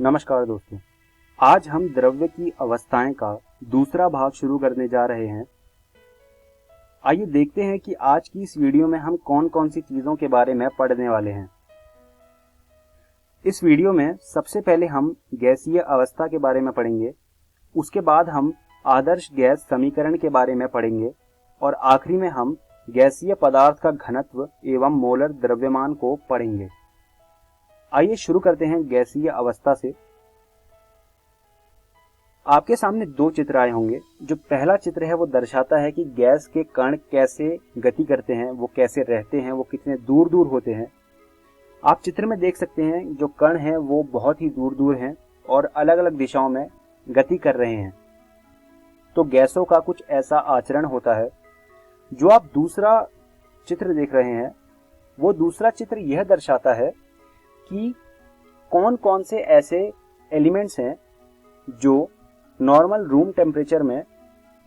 नमस्कार दोस्तों, आज हम द्रव्य की अवस्थाएं का दूसरा भाग शुरू करने जा रहे हैं। आइए देखते हैं कि आज की इस वीडियो में हम कौन कौन सी चीज़ों के बारे में पढ़ने वाले हैं। इस वीडियो में सबसे पहले हम गैसीय अवस्था के बारे में पढ़ेंगे, उसके बाद हम आदर्श गैस समीकरण के बारे में पढ़ेंगे और आखिरी में हम गैसीय पदार्थ का घनत्व एवं मोलर द्रव्यमान को पढ़ेंगे। आइए शुरू करते हैं गैसीय अवस्था से। आपके सामने दो चित्र आए होंगे। जो पहला चित्र है वो दर्शाता है कि गैस के कण कैसे गति करते हैं, वो कैसे रहते हैं, वो कितने दूर दूर होते हैं। आप चित्र में देख सकते हैं जो कण हैं वो बहुत ही दूर दूर हैं और अलग अलग दिशाओं में गति कर रहे हैं। तो गैसों का कुछ ऐसा आचरण होता है। जो आप दूसरा चित्र देख रहे हैं वो दूसरा चित्र यह दर्शाता है कि कौन कौन से ऐसे एलिमेंट्स हैं जो नॉर्मल रूम टेम्परेचर में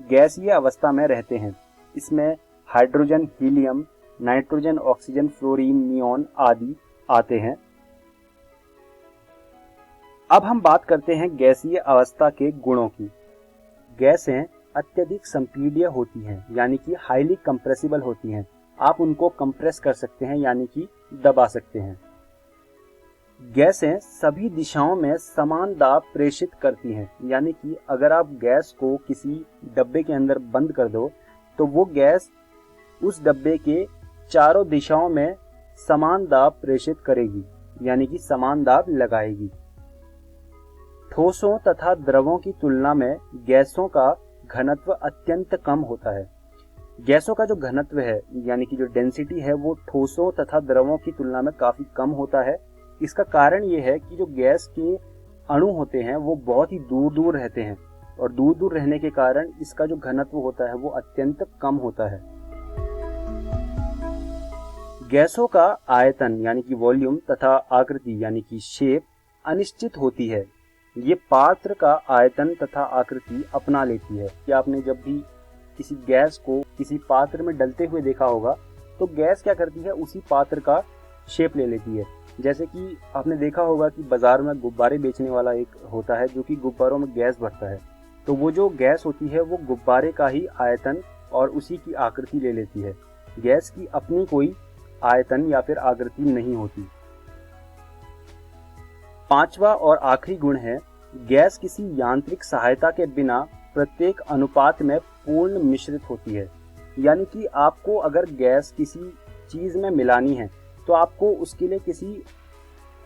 गैसीय अवस्था में रहते हैं। इसमें hydrogen, helium, nitrogen, oxygen, fluorine, neon आदि आते हैं। अब हम बात करते हैं गैसीय अवस्था के गुणों की। गैसें अत्यधिक संपीड्य होती हैं, यानी कि हाईली कंप्रेसिबल होती हैं। आप उनको कंप्रेस कर सकते हैं, यानी कि दबा सकते हैं। गैसें सभी दिशाओं में समान दाब प्रेषित करती हैं, यानी कि अगर आप गैस को किसी डब्बे के अंदर बंद कर दो तो वो गैस उस डब्बे के चारों दिशाओं में समान दाब प्रेषित करेगी, यानी कि समान दाब लगाएगी। ठोसों तथा द्रवों की तुलना में गैसों का घनत्व अत्यंत कम होता है। गैसों का जो घनत्व है, यानी कि जो डेंसिटी है, वो ठोसों तथा द्रवों की तुलना में काफी कम होता है। इसका कारण ये है कि जो गैस के अणु होते हैं वो बहुत ही दूर दूर रहते हैं और दूर दूर रहने के कारण इसका जो घनत्व होता है वो अत्यंत कम होता है। गैसों का आयतन यानी कि वॉल्यूम तथा आकृति यानी कि शेप अनिश्चित होती है। ये पात्र का आयतन तथा आकृति अपना लेती है। कि आपने जब भी किसी गैस को किसी पात्र में डलते हुए देखा होगा तो गैस क्या करती है, उसी पात्र का शेप ले लेती है। जैसे कि आपने देखा होगा कि बाजार में गुब्बारे बेचने वाला एक होता है जो कि गुब्बारों में गैस भरता है। तो वो जो गैस होती है वो गुब्बारे का ही आयतन और उसी की आकृति ले लेती है। गैस की अपनी कोई आयतन या फिर आकृति नहीं होती। पांचवा और आखिरी गुण है, गैस किसी यांत्रिक सहायता के बिना प्रत्येक अनुपात में पूर्ण मिश्रित होती है। यानी कि आपको अगर गैस किसी चीज में मिलानी है तो आपको उसके लिए किसी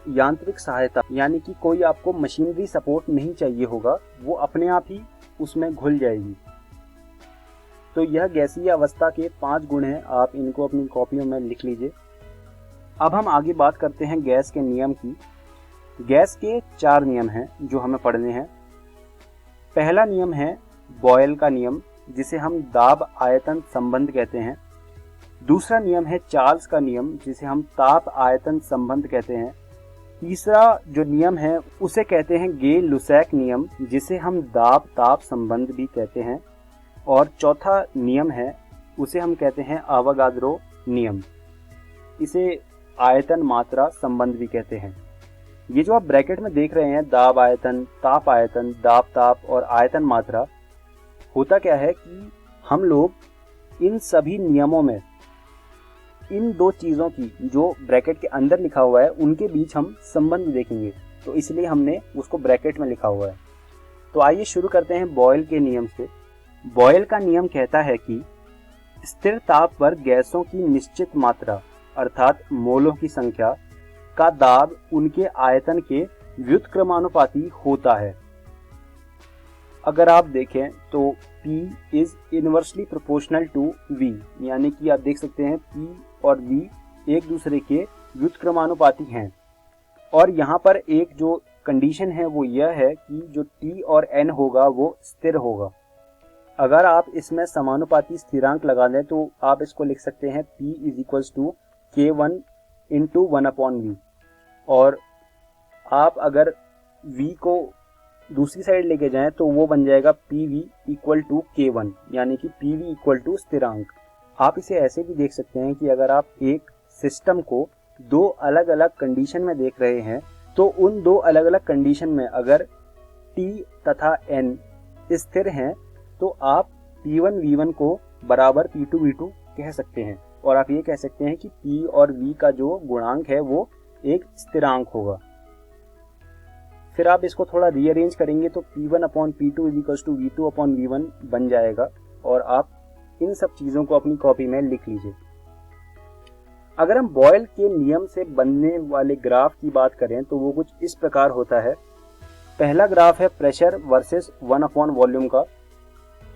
यांत्रिक सहायता यानी कि कोई आपको मशीनरी सपोर्ट नहीं चाहिए होगा, वो अपने आप ही उसमें घुल जाएगी। तो यह गैसीय अवस्था के 5 गुण हैं। आप इनको अपनी कॉपियों में लिख लीजिए। अब हम आगे बात करते हैं गैस के नियम की। गैस के 4 नियम हैं जो हमें पढ़ने हैं। पहला नियम है बॉयल का नियम, जिसे हम दाब आयतन संबंध कहते हैं। दूसरा नियम है चार्ल्स का नियम, जिसे हम ताप आयतन संबंध कहते हैं। तीसरा जो नियम है उसे कहते हैं गे लुसैक नियम, जिसे हम दाब ताप संबंध भी कहते हैं। और चौथा नियम है उसे हम कहते हैं आवागाद्रो नियम, इसे आयतन मात्रा संबंध भी कहते हैं। ये जो आप ब्रैकेट में देख रहे हैं, दाब आयतन, दाब ताप और आयतन मात्रा, होता क्या है कि हम लोग इन सभी नियमों में इन दो चीजों की जो ब्रैकेट के अंदर लिखा हुआ है उनके बीच हम संबंध देखेंगे, तो इसलिए हमने उसको ब्रैकेट में लिखा हुआ है। तो आइए शुरू करते हैं बॉयल के नियम से। बॉयल का नियम कहता है कि स्थिर ताप पर गैसों की निश्चित मात्रा अर्थात मोलों की संख्या का दाब उनके आयतन के व्युत्क्रमानुपाती होता है। अगर आप देखें तो P is inversely proportional to V, यानी कि आप देख सकते हैं P और V एक दूसरे के व्युत्क्रमानुपाती हैं। और यहाँ पर एक जो कंडीशन है वो यह है कि जो T और N होगा वो स्थिर होगा। अगर आप इसमें समानुपाती स्थिरांक लगा दें तो आप इसको लिख सकते हैं P is equals to K1 into 1/V। और आप अगर V को दूसरी साइड लेके जाएं तो वो बन जाएगा PV इक्वल टू K1, यानी कि PV इक्वल टू स्थिरांक। आप इसे ऐसे भी देख सकते हैं कि अगर आप एक सिस्टम को दो अलग अलग कंडीशन में देख रहे हैं तो उन दो अलग अलग कंडीशन में अगर T तथा N स्थिर हैं तो आप P1 V1 को बराबर P2 V2 कह सकते हैं, और आप ये कह सकते हैं कि P और V का जो गुणांक है वो एक स्थिरांक होगा। फिर आप इसको थोड़ा रीअरेंज करेंगे तो P1 upon P2 V2 upon V1 बन जाएगा, और आप इन सब चीज़ों को अपनी कॉपी में लिख लीजिए। अगर हम बॉयल के नियम से बनने वाले ग्राफ की बात करें तो वो कुछ इस प्रकार होता है। पहला ग्राफ है प्रेशर वर्सेस 1 अपॉन वॉल्यूम का।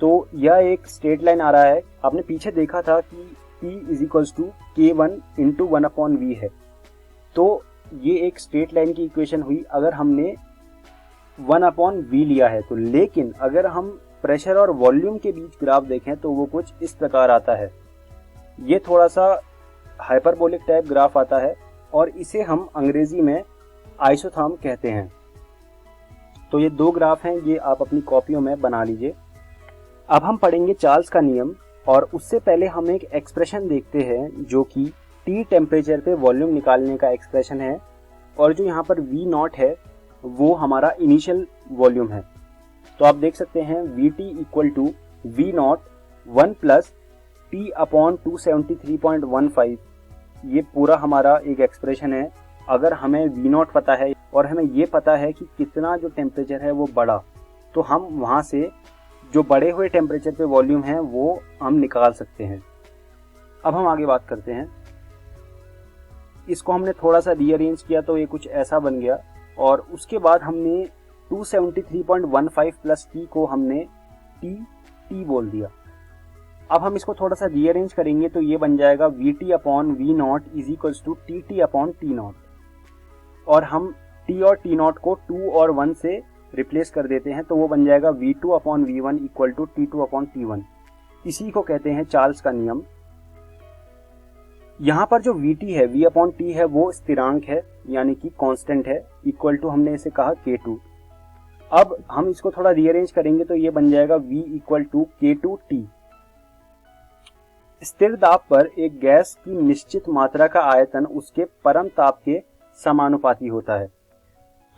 तो यह एक स्ट्रेट लाइन आ रहा है। आपने पीछे देखा था कि P is equals to K1 into 1 upon V है। तो ये एक स्ट्रेट लाइन की इक्वेशन हुई अगर हमने 1 अपॉन V लिया है तो। लेकिन अगर हम प्रेशर और वॉल्यूम के बीच ग्राफ देखें तो वो कुछ इस प्रकार आता है। ये थोड़ा सा हाइपरबोलिक टाइप ग्राफ आता है और इसे हम अंग्रेजी में आइसोथर्म कहते हैं। तो ये दो ग्राफ हैं, ये आप अपनी कॉपियों में बना लीजिए। अब हम पढ़ेंगे चार्ल्स का नियम, और उससे पहले हम एक एक्सप्रेशन देखते हैं जो कि T टेम्परेचर पे वॉल्यूम निकालने का एक्सप्रेशन है, और जो यहाँ पर V नॉट है वो हमारा इनिशियल वॉल्यूम है। तो आप देख सकते हैं VT equal to V not 1 plus T upon 273.15। ये पूरा हमारा एक एक्सप्रेशन है। अगर हमें V नॉट पता है और हमें ये पता है कि कितना जो टेम्परेचर है वो बढ़ा, तो हम वहाँ से जो बढ़े हुए टेम्परेचर पे वॉल्यूम है वो हम निकाल सकते हैं। अब हम आगे बात करते हैं। इसको हमने थोड़ा सा रीअरेंज किया तो ये कुछ ऐसा बन गया, और उसके बाद हमने 273.15 प्लस T को हमने T बोल दिया। अब हम इसको थोड़ा सा रीअरेंज करेंगे तो ये बन जाएगा VT upon V not is equals to TT upon T नॉट, और हम T और T नॉट को 2 और 1 से रिप्लेस कर देते हैं तो वो बन जाएगा V2 upon V1 equal to T2 upon T1। इसी को कहते हैं चार्ल्स का नियम। यहाँ पर जो VT है, V अपॉन T है, वो स्थिरांक है यानी कि कांस्टेंट है, इक्वल टू हमने इसे कहा K2। अब हम इसको थोड़ा रीअरेंज करेंगे तो ये बन जाएगा V इक्वल टू K2T। स्थिर दाब पर एक गैस की निश्चित मात्रा का आयतन उसके परम ताप के समानुपाती होता है।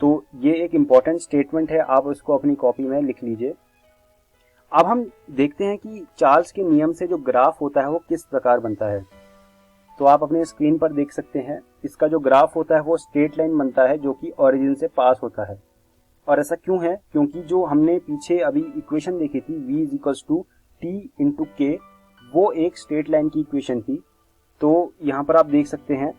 तो ये एक इम्पॉर्टेंट स्टेटमेंट है, आप उसको अपनी कॉपी में लिख लीजिए। अब हम देखते हैं कि चार्ल्स के नियम से जो ग्राफ होता है वो किस प्रकार बनता है। तो आप अपने स्क्रीन पर देख सकते हैं, इसका जो ग्राफ होता है वो स्ट्रेट लाइन बनता है जो कि ओरिजिन से पास होता है। और ऐसा क्यों है? क्योंकि जो हमने पीछे अभी इक्वेशन देखी थी V is equals to T into K, वो एक स्ट्रेट लाइन की इक्वेशन थी। तो यहाँ पर आप देख सकते हैं।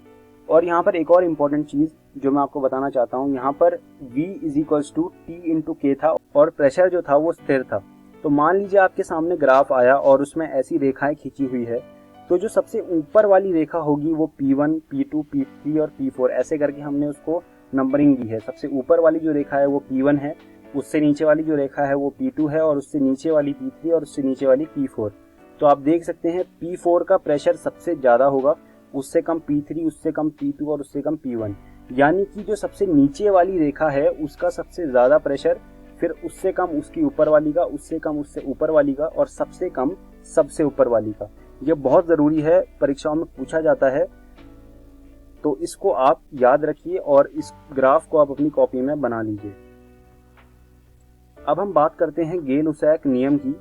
और यहाँ पर एक और इम्पॉर्टेंट चीज़ जो मैं आपको बताना चाहता हूँ, यहाँ पर V is equals to T into K था और प्रेशर जो था वो स्थिर था। तो मान लीजिए आपके सामने ग्राफ आया और उसमें ऐसी रेखाएं खींची हुई है, तो जो सबसे ऊपर वाली रेखा होगी वो P1, P2, P3 और P4 ऐसे करके हमने उसको नंबरिंग दी है। सबसे ऊपर वाली जो रेखा है वो P1 है, उससे नीचे वाली जो रेखा है वो P2 है, और उससे नीचे वाली P3 और उससे नीचे वाली P4। तो आप देख सकते हैं P4 का प्रेशर सबसे ज़्यादा होगा, उससे कम P3, उससे कम P2 और उससे कम P1। यानी कि जो सबसे नीचे वाली रेखा है उसका सबसे ज़्यादा प्रेशर, फिर उससे कम उसकी ऊपर वाली का, उससे कम उससे ऊपर वाली का, और सबसे कम सबसे ऊपर वाली का। ये बहुत ज़रूरी है, परीक्षाओं में पूछा जाता है, तो इसको आप याद रखिए और इस ग्राफ को आप अपनी कॉपी में बना लीजिए। अब हम बात करते हैं गेल-उसैक नियम की।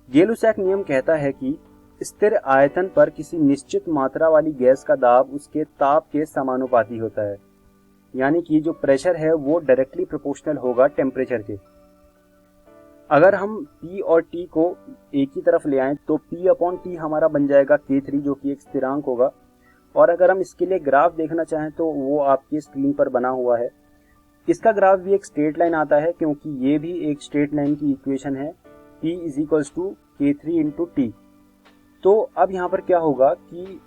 गेल-उसैक नियम कहता है कि स्थिर आयतन पर किसी निश्चित मात्रा वाली गैस का दाब उसके ताप के समानुपाती होता है, यानी कि जो प्रेशर है वो डायरेक्टली प्रोपोर्शनल होगा टेम्परेचर के। अगर हम P और T को एक ही तरफ ले आएं तो P अपॉन T हमारा बन जाएगा K3 जो कि एक स्थिरांक होगा। और अगर हम इसके लिए ग्राफ देखना चाहें तो वो आपकी स्क्रीन पर बना हुआ है। इसका ग्राफ भी एक स्ट्रेट लाइन आता है क्योंकि ये भी एक स्ट्रेट लाइन की इक्वेशन है, P is equals to K3 into T। तो अब यहाँ पर क्या होगा कि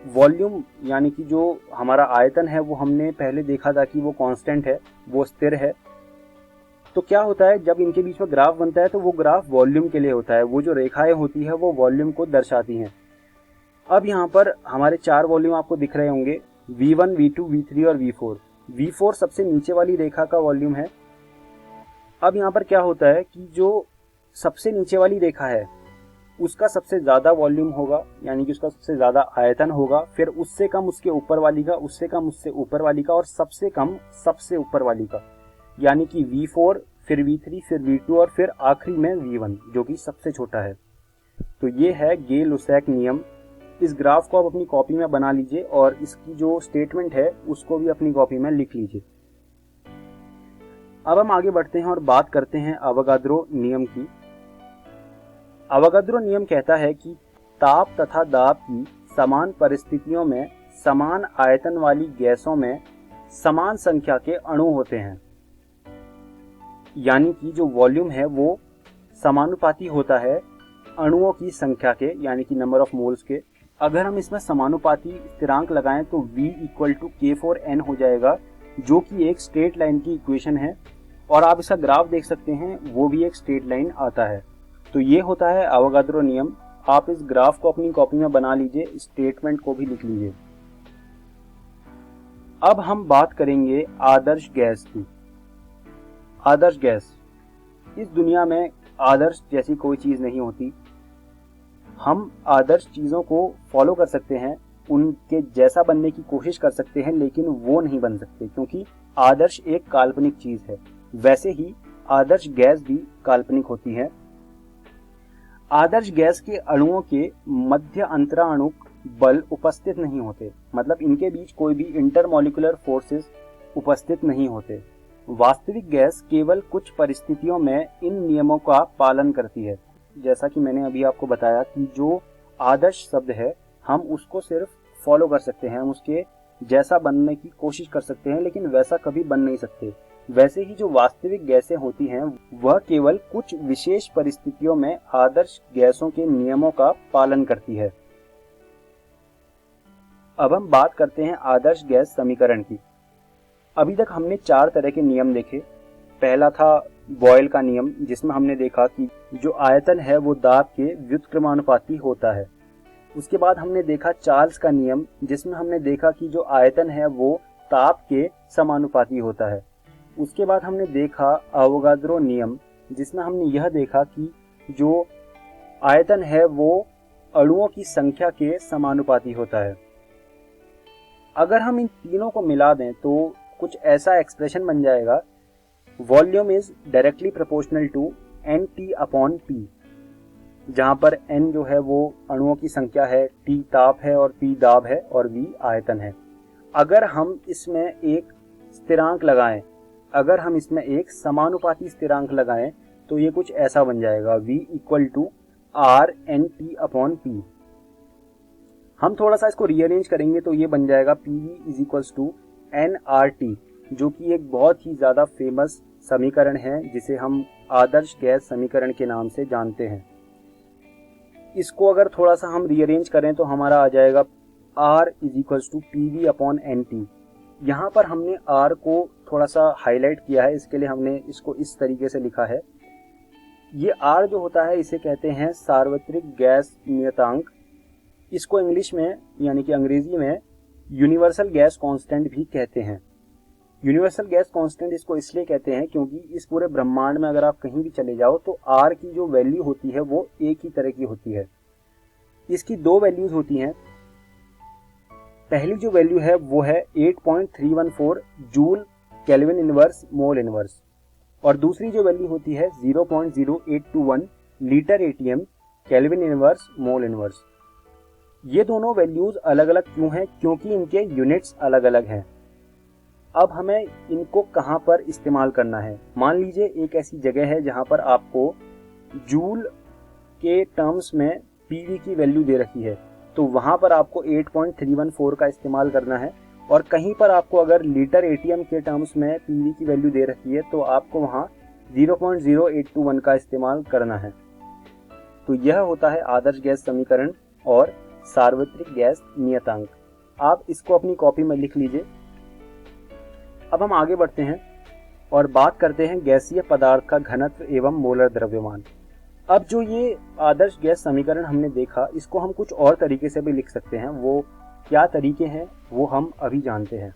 वॉल्यूम यानी कि जो हमारा आयतन है वो हमने पहले देखा था कि वो कांस्टेंट है, वो स्थिर है। तो क्या होता है जब इनके बीच में ग्राफ बनता है तो वो ग्राफ वॉल्यूम के लिए होता है, वो जो रेखाएं होती है वो वॉल्यूम को दर्शाती हैं। अब यहाँ पर हमारे 4 वॉल्यूम आपको दिख रहे होंगे, V1, V2, V3 और V4। V4 सबसे नीचे वाली रेखा का वॉल्यूम है। अब यहाँ पर क्या होता है कि जो सबसे नीचे वाली रेखा है उसका सबसे ज़्यादा वॉल्यूम होगा, यानी कि उसका सबसे ज़्यादा आयतन होगा, फिर उससे कम उसके ऊपर वाली का, उससे कम उससे ऊपर वाली का, और सबसे कम सबसे ऊपर वाली का, यानी कि V4, फिर V3, फिर V2 और फिर आखिरी में V1 जो कि सबसे छोटा है। तो ये है गे-लुसैक नियम। इस ग्राफ को आप अपनी कॉपी में बना लीजिए और इसकी जो स्टेटमेंट है उसको भी अपनी कॉपी में लिख लीजिए। अब हम आगे बढ़ते हैं और बात करते हैं अवोगाद्रो नियम की। अवोगाद्रो नियम कहता है कि ताप तथा दाब की समान परिस्थितियों में समान आयतन वाली गैसों में समान संख्या के अणु होते हैं, यानी कि जो वॉल्यूम है वो समानुपाती होता है अणुओं की संख्या के, यानी कि नंबर ऑफ मोल्स के। अगर हम इसमें समानुपाती स्थिरांक लगाएं तो V = K4n हो जाएगा, जो कि एक स्ट्रेट लाइन की इक्वेशन है, और आप इसका ग्राफ देख सकते हैं, वो भी एक स्ट्रेट लाइन आता है। तो ये होता है अवोगाद्रो नियम। आप इस ग्राफ को अपनी कॉपी में बना लीजिए, स्टेटमेंट को भी लिख लीजिए। अब हम बात करेंगे आदर्श गैस की। आदर्श गैस, इस दुनिया में आदर्श जैसी कोई चीज नहीं होती। हम आदर्श चीजों को फॉलो कर सकते हैं, उनके जैसा बनने की कोशिश कर सकते हैं, लेकिन वो नहीं बन सकते, क्योंकि आदर्श एक काल्पनिक चीज है। वैसे ही आदर्श गैस भी काल्पनिक होती है। आदर्श गैस के अणुओं के मध्य अंतराणुक बल उपस्थित नहीं होते, मतलब इनके बीच कोई भी इंटरमॉलिक्यूलर फोर्सेस उपस्थित नहीं होते। वास्तविक गैस केवल कुछ परिस्थितियों में इन नियमों का पालन करती है। जैसा कि मैंने अभी आपको बताया कि जो आदर्श शब्द है हम उसको सिर्फ फॉलो कर सकते हैं, हम उसके जैसा बनने की कोशिश कर सकते हैं, लेकिन वैसा कभी बन नहीं सकते। वैसे ही जो वास्तविक गैसें होती हैं वह केवल कुछ विशेष परिस्थितियों में आदर्श गैसों के नियमों का पालन करती है। अब हम बात करते हैं आदर्श गैस समीकरण की। अभी तक हमने 4 तरह के नियम देखे। पहला था बॉयल का नियम, जिसमें हमने देखा कि जो आयतन है वो दाब के व्युत्क्रमानुपाती होता है। उसके बाद हमने देखा चार्ल्स का नियम, जिसमें हमने देखा कि जो आयतन है वो ताप के समानुपाती होता है। उसके बाद हमने देखा अवोगाद्रो नियम, जिसमें हमने यह देखा कि जो आयतन है वो अणुओं की संख्या के समानुपाती होता है। अगर हम इन तीनों को मिला दें तो कुछ ऐसा एक्सप्रेशन बन जाएगा, volume is directly proportional to NT/P, जहां पर N जो है वो अणुओं की संख्या है, T ताप है और P दाब है और V आयतन है। अगर हम इसमें एक स्थिरांक लगाएं, अगर हम इसमें एक समानुपाती स्थिरांक लगाएं तो ये कुछ ऐसा बन जाएगा, V = RNT/P। हम थोड़ा सा इसको रीअरेंज करेंगे तो ये बन जाएगा PV = nRT, जो कि एक बहुत ही ज़्यादा फेमस समीकरण है, जिसे हम आदर्श गैस समीकरण के नाम से जानते हैं। इसको अगर थोड़ा सा हम रीअरेंज करें तो हमारा आ जाएगा R = PV/NT। यहाँ पर हमने R को थोड़ा सा हाईलाइट किया है, इसके लिए हमने इसको इस तरीके से लिखा है। ये R जो होता है इसे कहते हैं सार्वत्रिक गैस नियतांक। इसको इंग्लिश में यानी कि अंग्रेजी में यूनिवर्सल गैस कांस्टेंट भी कहते हैं। यूनिवर्सल गैस कांस्टेंट इसको इसलिए कहते हैं क्योंकि इस पूरे ब्रह्मांड में अगर आप कहीं भी चले जाओ तो R की जो वैल्यू होती है वो एक ही तरह की होती है। इसकी 2 वैल्यूज होती हैं। पहली जो वैल्यू है वो है 8.314 joule kelvin inverse mole inverse, और दूसरी जो वैल्यू होती है 0.0821 litre ATM kelvin inverse mole inverse. ये दोनों वैल्यूज अलग अलग क्यों हैं? क्योंकि इनके यूनिट्स अलग अलग हैं। अब हमें इनको कहाँ पर इस्तेमाल करना है? मान लीजिए एक ऐसी जगह है जहाँ पर आपको जूल के टर्म्स में पीवी की वैल्यू दे रखी है, तो वहाँ पर आपको 8.314 का इस्तेमाल करना है, और कहीं पर आपको अगर लीटर एटीएम के टर्म्स में पीवी की वैल्यू दे रखी है तो आपको वहाँ 0.0821 का इस्तेमाल करना है। तो यह होता है आदर्श गैस समीकरण और सार्वत्रिक गैस नियतांक। आप इसको अपनी कॉपी में लिख लीजिए। अब हम आगे बढ़ते हैं और बात करते हैं गैसीय पदार्थ का घनत्व एवं मोलर द्रव्यमान। अब जो ये आदर्श गैस समीकरण हमने देखा, इसको हम कुछ और तरीके से भी लिख सकते हैं। वो क्या तरीके हैं वो हम अभी जानते हैं।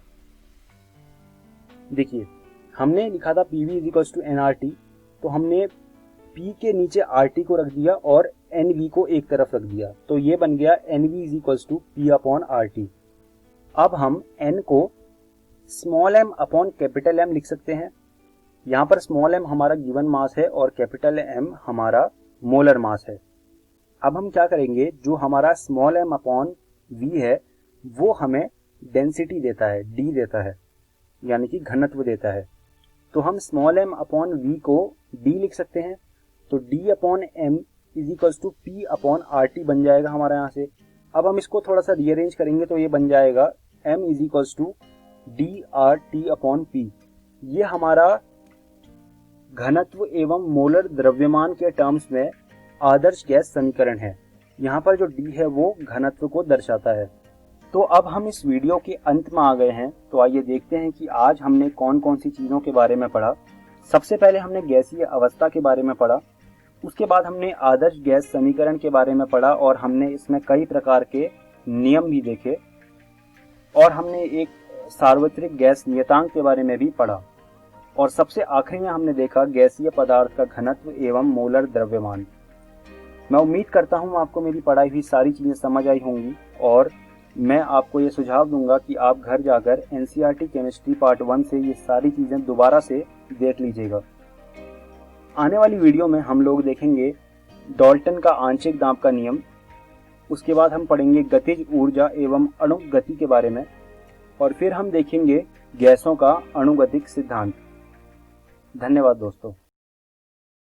देखिए, हमने लिखा था PV = nRT, तो हमने P के नीचे RT को रख दिया और NV को एक तरफ रख दिया, तो ये बन गया NV is equals to P upon RT। अब हम N को small m upon capital M लिख सकते हैं। यहाँ पर स्मॉल m हमारा गिवन मास है और कैपिटल M हमारा मोलर मास है। अब हम क्या करेंगे, जो हमारा स्मॉल m अपॉन V है वो हमें डेंसिटी देता है, D देता है, यानी कि घनत्व देता है। तो हम स्मॉल m अपॉन V को D लिख सकते हैं, तो D upon M is equals to P upon RT बन जाएगा हमारा यहाँ से। अब हम इसको थोड़ा सा रीअरेंज करेंगे तो ये बन जाएगा M is equals to DRT upon P। ये हमारा घनत्व एवं मोलर द्रव्यमान के टर्म्स में आदर्श गैस समीकरण है। यहाँ पर जो D है वो घनत्व को दर्शाता है। तो अब हम इस वीडियो के अंत में आ गए हैं, तो आइए देखते हैं कि आज हमने कौन कौन सी चीज़ों के बारे में पढ़ा। सबसे पहले हमने गैसीय अवस्था के बारे में पढ़ा, उसके बाद हमने आदर्श गैस समीकरण के बारे में पढ़ा और हमने इसमें कई प्रकार के नियम भी देखे, और हमने एक सार्वत्रिक गैस नियतांक के बारे में भी पढ़ा, और सबसे आखिरी में हमने देखा गैसीय पदार्थ का घनत्व एवं मोलर द्रव्यमान। मैं उम्मीद करता हूँ आपको मेरी पढ़ाई हुई सारी चीज़ें समझ आई होंगी, और मैं आपको ये सुझाव दूंगा कि आप घर जाकर NCERT केमिस्ट्री पार्ट 1 से ये सारी चीज़ें दोबारा से देख लीजिएगा। आने वाली वीडियो में हम लोग देखेंगे डाल्टन का आंशिक दाब का नियम, उसके बाद हम पढ़ेंगे गतिज ऊर्जा एवं अणुक गति के बारे में, और फिर हम देखेंगे गैसों का अणुगतिक सिद्धांत। धन्यवाद दोस्तों।